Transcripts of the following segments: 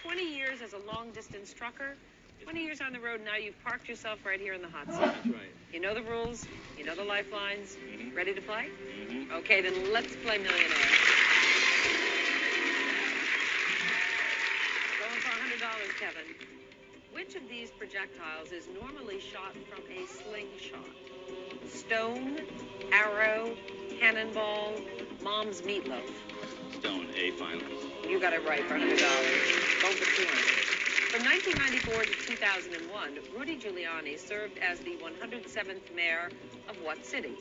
20 years as a long-distance trucker, 20 years on the road, now you've parked yourself right here in the hot seat. That's right. You know the rules, you know the lifelines. Mm-hmm. Ready to play? Mm-hmm. Okay, then let's play Millionaire. Going for $100, Kevin. Which of these projectiles is normally shot from a slingshot? Stone, arrow, cannonball, mom's meatloaf. Stone, A, final. You got it right for $100. Going for $200. From 1994 to 2001, Rudy Giuliani served as the 107th mayor of what city?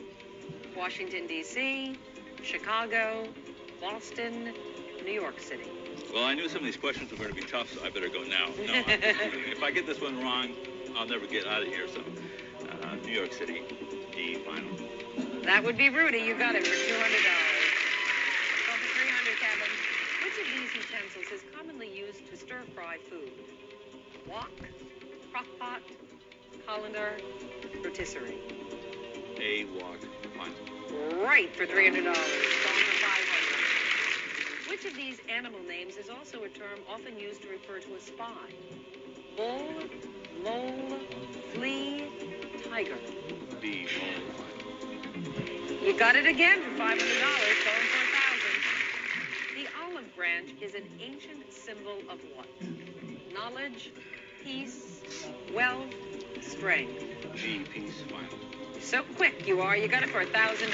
Washington, D.C., Chicago, Boston, New York City. Well, I knew some of these questions were going to be tough, so I better go now. No, if I get this one wrong, I'll never get out of here. So, New York City, D, final. That would be Rudy. You got it for $200. Go for $300, Kevin. Which of these utensils is commonly used to stir-fry food? Wok, crock pot, colander, rotisserie. A, wok, final. Right for $300. Going for $500. Which of these animal names is also a term often used to refer to a spy? Bull, mole, flea, tiger. B, mole, final. You got it again for $500. Going for $1,000. The olive branch is an ancient symbol of what? Knowledge, peace, wealth, strength. G, peace, final. So quick you are. You got it for $1,000.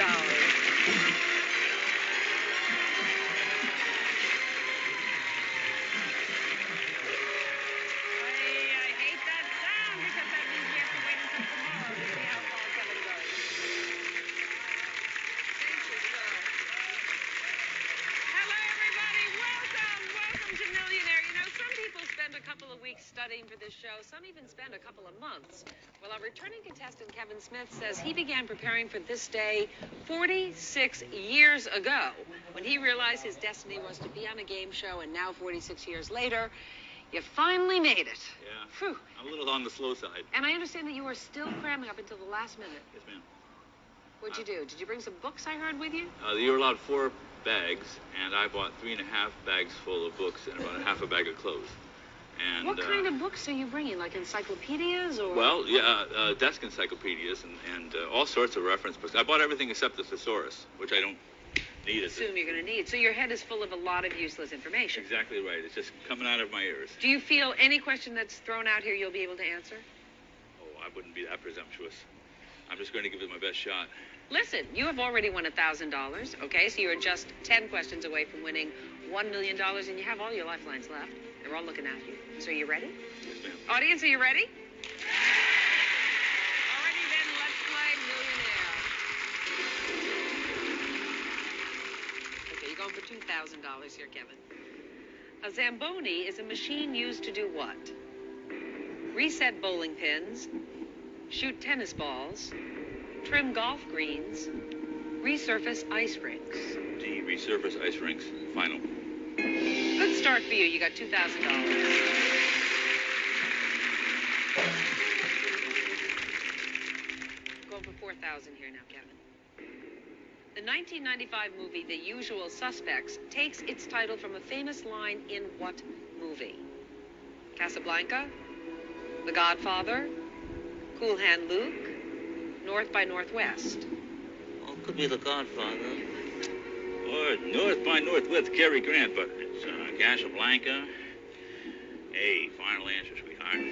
Studying for this show. Some even spend a couple of months. Well, our returning contestant, Kevin Smith, says he began preparing for this day 46 years ago when he realized his destiny was to be on a game show, and now 46 years later, you finally made it. Yeah. Phew. I'm a little on the slow side. And I understand that you were still cramming up until the last minute. Yes, ma'am. What'd you do? Did you bring some books I heard with you? You were allowed 4 bags, and I bought 3.5 bags full of books and about a half a bag of clothes. And, what kind of books are you bringing? Like encyclopedias or? Well, yeah, desk encyclopedias and all sorts of reference books. I bought everything except the thesaurus, which I don't need. Assume you're going to need. So your head is full of a lot of useless information. Exactly right. It's just coming out of my ears. Do you feel any question that's thrown out here you'll be able to answer? Oh, I wouldn't be that presumptuous. I'm just going to give it my best shot. Listen, you have already won $1,000, okay? So you're just 10 questions away from winning $1 million, and you have all your lifelines left. They're all looking at you. So are you ready? Yes, ma'am. Audience, are you ready? Alrighty then, let's play Millionaire. Okay, you're going for $2,000 here, Kevin. A Zamboni is a machine used to do what? Reset bowling pins, shoot tennis balls, trim golf greens, resurface ice rinks. D, resurface ice rinks. Final. Good start for you. You got $2,000. Going for $4,000 here now, Kevin. The 1995 movie The Usual Suspects takes its title from a famous line in what movie? Casablanca, The Godfather, Cool Hand Luke, North by Northwest. Well, it could be The Godfather. Or North by Northwest, Cary Grant, but it's Casablanca. A, final answer, sweetheart.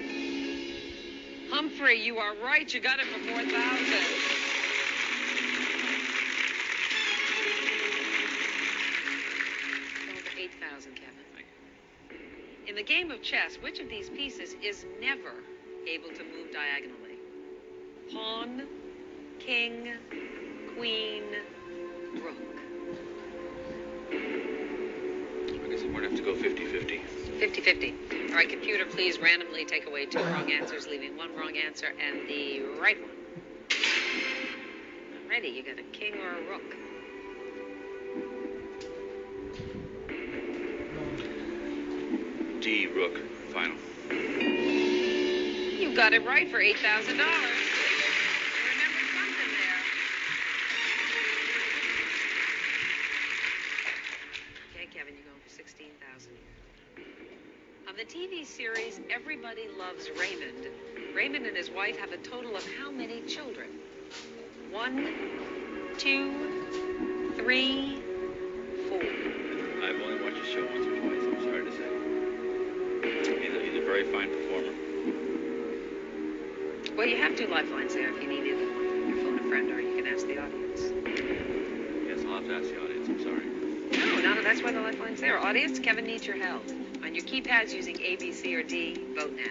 Humphrey, you are right. You got it for $4,000. Going for $8,000, Kevin. Thank you. In the game of chess, which of these pieces is never able to move diagonally? Pawn, king, queen, rook. I guess I'm going to have to go 50-50. 50-50. All right, computer, please randomly take away 2 wrong answers, leaving 1 wrong answer and the right one. Ready, you got a king or a rook. D, rook. Final. You got it right for $8,000. You remembered something there. Okay, Kevin, you're going for $16,000. On the TV series Everybody Loves Raymond, Raymond and his wife have a total of how many children? 1, 2, 3, 4. I've only watched the show once or twice, I'm sorry to say. He's a very fine performer. Well, you have 2 lifelines there if you need either one. Your phone a friend, or you can ask the audience. Yes, I'll have to ask the audience, I'm sorry. No, that's why the lifeline's there. Audience, Kevin needs your help. On your keypads using A, B, C, or D, vote now.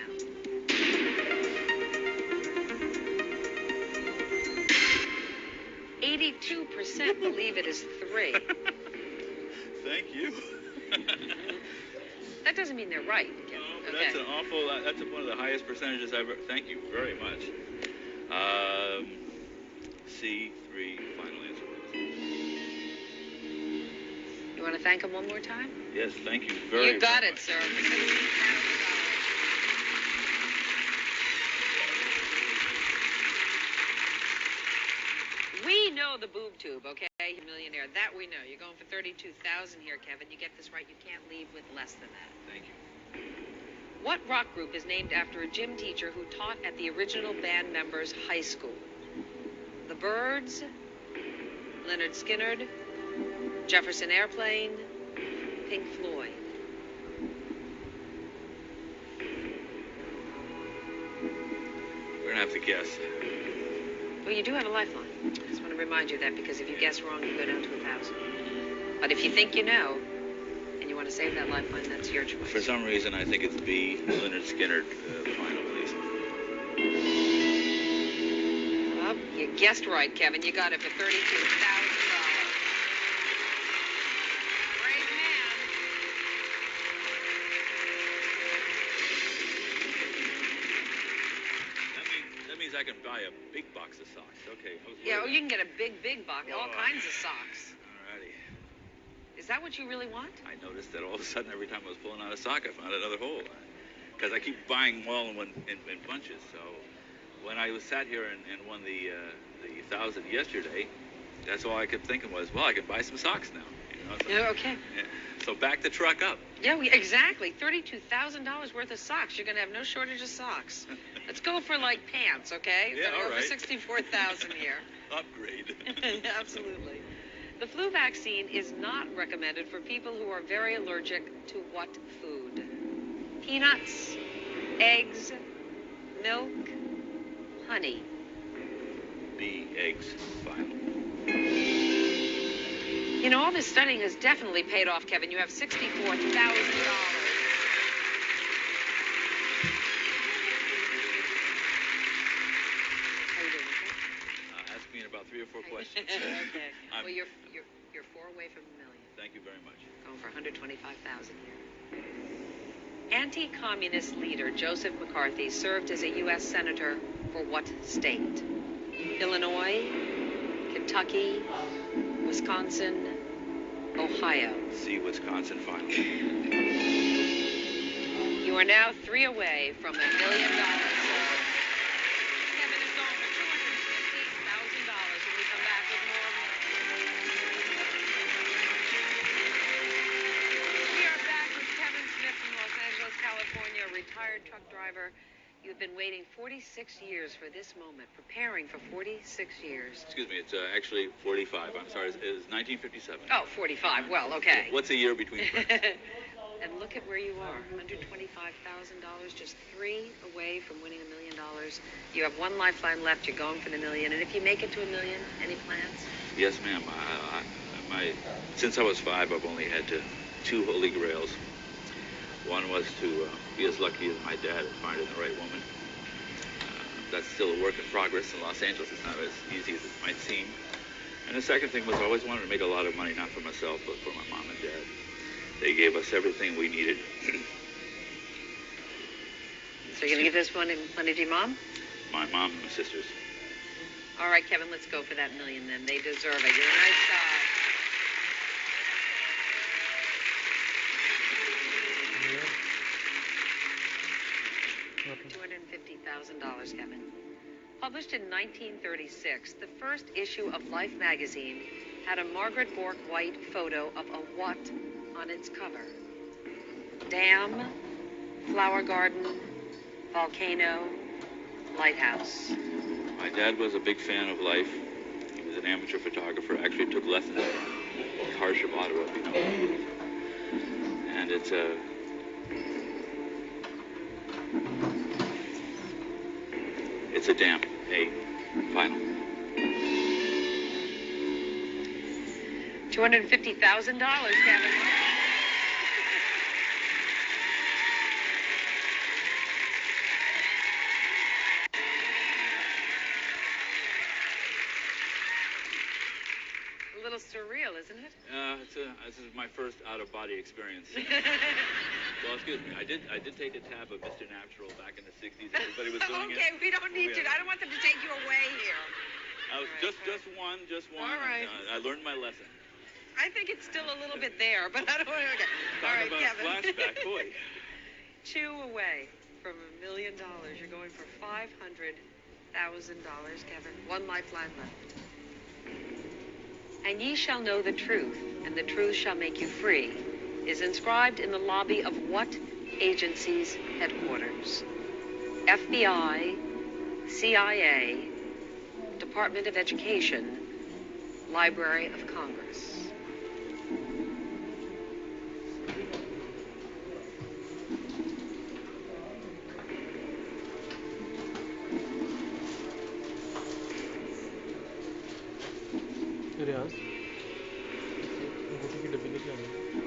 %, believe it is 3. Thank you. That doesn't mean they're right, Kevin. No, Okay. that's an awful, that's one of the highest percentages I've ever, thank you very much. C, 3, final answer. You want to thank him one more time? Yes, thank you very much. You got it, sir. For $16,000. We know the boob tube, okay? You're a millionaire. That we know. You're going for $32,000 here, Kevin. You get this right, you can't leave with less than that. Thank you. What rock group is named after a gym teacher who taught at the original band members' high school? The Byrds, Leonard Skinner, Jefferson Airplane, Pink Floyd. We're gonna have to guess. Well, you do have a lifeline. I just want to remind you of that, because if you guess wrong, you go down to 1,000. But if you think you know, and you want to save that lifeline, that's your choice. For some reason, I think it's B, Leonard Skinner, final, please. Well, you guessed right, Kevin. You got it for $32,000. Brave man. That means I can buy a big box of socks. Okay. Yeah, you can get a big box, all kinds of socks. Alrighty. Is that what you really want? I noticed that all of a sudden, every time I was pulling out a sock, I found another hole. Because I keep buying them all in bunches. So when I was sat here and won the 1,000 yesterday, that's all I kept thinking was, well, I can buy some socks now. You know, so, Yeah, okay. Yeah. So back the truck up. Yeah, exactly. $32,000 worth of socks. You're going to have no shortage of socks. Let's go for, like, pants, okay? Yeah, all right. Over $64,000 here. Upgrade. Absolutely. The flu vaccine is not recommended for people who are very allergic to what food? Peanuts, eggs, milk, honey. B, eggs, final. You know, all this studying has definitely paid off, Kevin. You have $64,000. Ask me in about 3 or 4 questions. Okay. Well, you're 4 away from $1 million. Thank you very much. Going for $125,000 here. Anti-communist leader Joseph McCarthy served as a U.S. senator for what state? Illinois, Kentucky, Wisconsin, Ohio. C, Wisconsin, final. You are now 3 away from $1 million. Kevin is going for $250,000 when we come back with more. We are back with Kevin Smith from Los Angeles, California, a retired truck driver. You've been waiting 46 years for this moment, preparing for 46 years. Excuse me, it's actually 45. I'm sorry, it's 1957. Oh, 45. Well, okay. What's a year between friends? And look at where you are, $125,000, just 3 away from winning $1 million. You have 1 lifeline left. You're going for the $1 million. And if you make it to $1 million, any plans? Yes, ma'am. Since I was 5, I've only had 2 holy grails. One was to be as lucky as my dad and finding the right woman. That's still a work in progress in Los Angeles. It's not as easy as it might seem. And the second thing was I always wanted to make a lot of money, not for myself, but for my mom and dad. They gave us everything we needed. So you're going to give this money to your mom? My mom and my sisters. All right, Kevin, let's go for that $1 million then. They deserve it. You're a nice guy. $250,000, Kevin. Published in 1936, the first issue of Life magazine had a Margaret Bourke White photo of a what on its cover? Dam, Flower garden, volcano, lighthouse. My dad was a big fan of life. He was an amateur photographer. Actually took lessons from the Archbishop of Ottawa, you know. And it's a damp A final. $250,000, Kevin. A little surreal, isn't it? This is my first out-of-body experience. Well, excuse me. I did take a tab of Mr. Natural back in the '60s. Everybody was doing it. Okay, we don't need to. I don't want them to take you away here. I was just one. All right. I learned my lesson. I think it's still a little bit there, but I don't want to. Okay. All right, Talk about Kevin. a flashback, boy. 2 away from $1 million. You're going for $500,000, Kevin. One lifeline left. And ye shall know the truth, and the truth shall make you free, is inscribed in the lobby of what agency's headquarters? FBI, CIA, Department of Education, Library of Congress.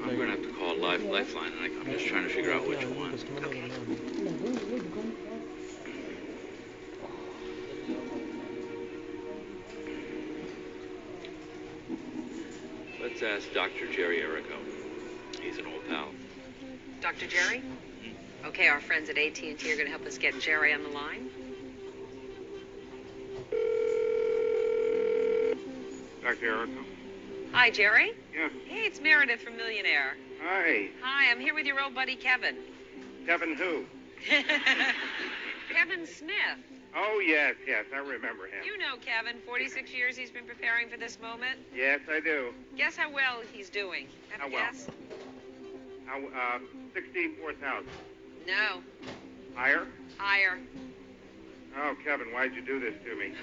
I'm going to have to call Lifeline, and I'm just trying to figure out which one. Okay. Let's ask Dr. Jerry Erico. He's an old pal. Dr. Jerry? Okay, our friends at AT&T are going to help us get Jerry on the line. Dr. Erico? Hi, Jerry. Yeah. Hey, it's Meredith from Millionaire. Hi. Hi, I'm here with your old buddy Kevin. Kevin who? Kevin Smith. Oh, yes, I remember him. You know Kevin. 46 years he's been preparing for this moment. Yes, I do. Guess how well he's doing. Have a How well? guess? 64,000. No. Higher? Higher. Oh, Kevin, why'd you do this to me?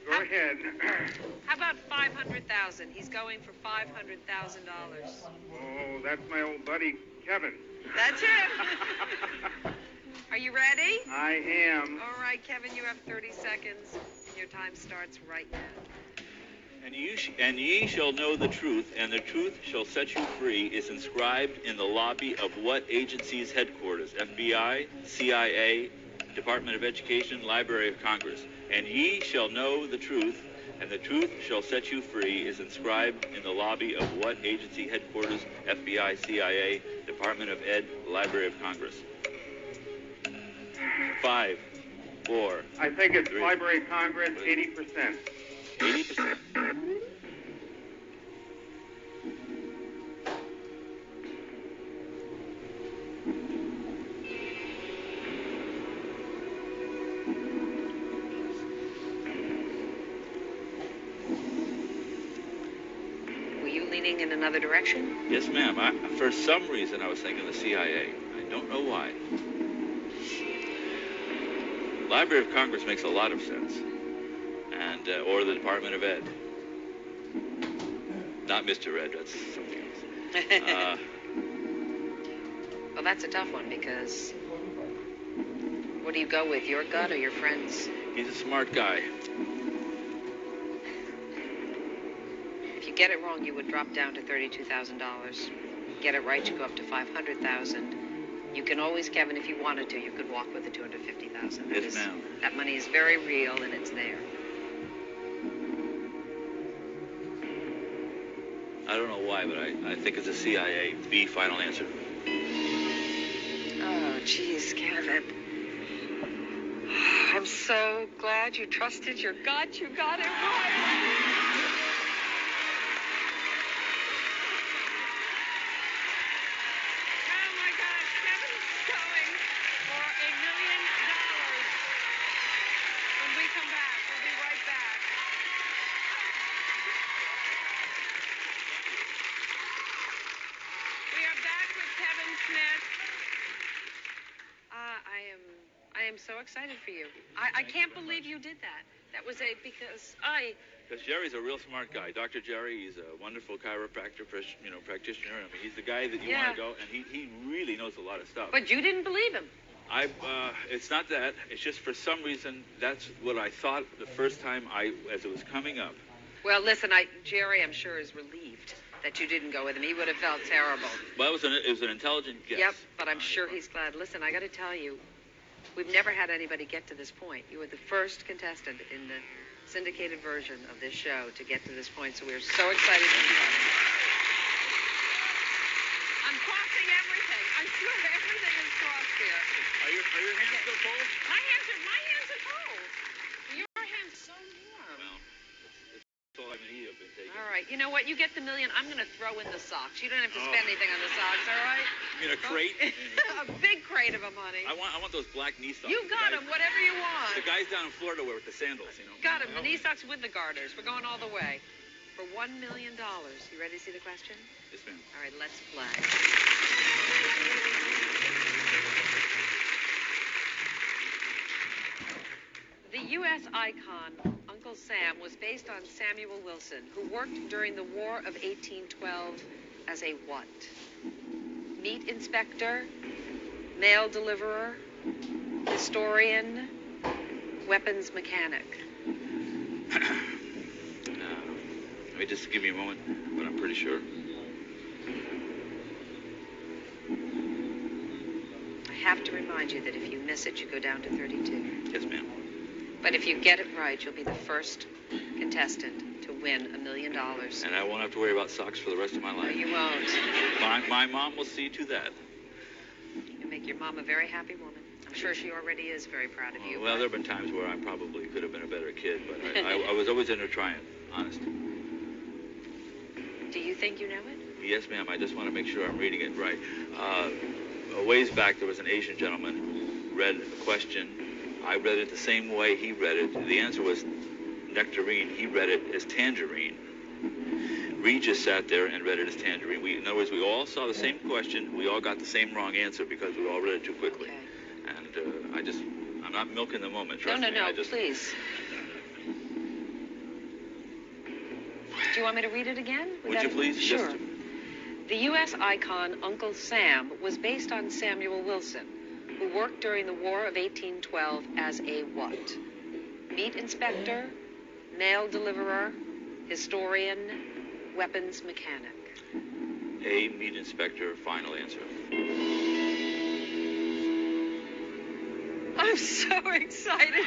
Go ahead. How about 500,000? He's going for $500,000. Oh, that's my old buddy, Kevin. That's it. Are you ready? I am. All right, Kevin, you have 30 seconds, and your time starts right now. And ye shall know the truth, and the truth shall set you free, is inscribed in the lobby of what agency's headquarters? FBI, CIA, Department of Education, Library of Congress. And ye shall know the truth, and the truth shall set you free, is inscribed in the lobby of what agency headquarters? FBI, CIA, Department of Ed, Library of Congress. 5, 4. I think it's 3. Library of Congress, 80%. 80%. Were you leaning in another direction? Yes, ma'am. For some reason, I was thinking the CIA. I don't know why. Library of Congress makes a lot of sense. And, or the Department of Ed. Not Mr. Ed, that's something else. Well, that's a tough one, because what do you go with, your gut or your friends? He's a smart guy. If you get it wrong, you would drop down to $32,000. Get it right, you go up to $500,000. You can always, Kevin, if you wanted to, you could walk with the $250,000. Yes, ma'am. That money is very real, and it's there. I don't know why, but I think it's a CIA. B, final answer. Oh, geez, Kevin. I'm so glad you trusted your gut. You got it right. Smith. am so excited for you. I can't believe you did that. That was because Jerry's a real smart guy. Dr. Jerry, he's a wonderful chiropractor, practitioner. I mean, he's the guy that you want to go, and he really knows a lot of stuff. But you didn't believe him. It's not that. It's just for some reason, that's what I thought the first time as it was coming up. Well, listen, Jerry, I'm sure, is relieved that you didn't go with him. He would have felt terrible. Well, it was an intelligent guess. Yep, but I'm sure he's glad. Listen, I got to tell you, we've never had anybody get to this point. You were the first contestant in the syndicated version of this show to get to this point, so we're so excited for you. I'm crossing everything. I'm sure everything is crossed here. Are your hands still cold? My hands are cold. Your hands are so warm. Well, that's all I need. I've been taking. All right. You know what? You get the million. I'm going to throw in the socks. You don't have to spend anything on the socks, all right? You mean a crate? A big crate of them, honey. I want those black knee socks. You got them, whatever you want. The guys down in Florida wear with the sandals, you know. Got them, the knee socks with the garters. We're going all the way. For $1 million. You ready to see the question? Yes, ma'am. All right, let's play. The U.S. icon Uncle Sam was based on Samuel Wilson, who worked during the War of 1812 as a what? Meat inspector, mail deliverer, historian, weapons mechanic. Let me just give me a moment, but I'm pretty sure. I have to remind you that if you miss it, you go down to 32. Yes, ma'am. But if you get it right, you'll be the first contestant to win $1 million. And I won't have to worry about socks for the rest of my No, life. you won't. My mom will see to that. You make your mom a very happy woman. I'm sure she already is very proud of you. Well, there have been times where I probably could have been a better kid, but I was always in there trying, honest. Do you think you know it? Yes, ma'am. I just want to make sure I'm reading it right. A ways back, there was an Asian gentleman who read a question. I read it the same way he read it. The answer was nectarine. He read it as tangerine. Regis sat there and read it as tangerine. In other words, we all saw the same question. We all got the same wrong answer because we all read it too quickly. Okay. And I'm not milking the moment. Trust No, me. please. Do you want me to read it again? Would you please? Sure. Just... The U.S. icon Uncle Sam was based on Samuel Wilson, who worked during the War of 1812 as a what? Meat inspector, mail deliverer, historian, weapons mechanic. A meat inspector, final answer. I'm so excited.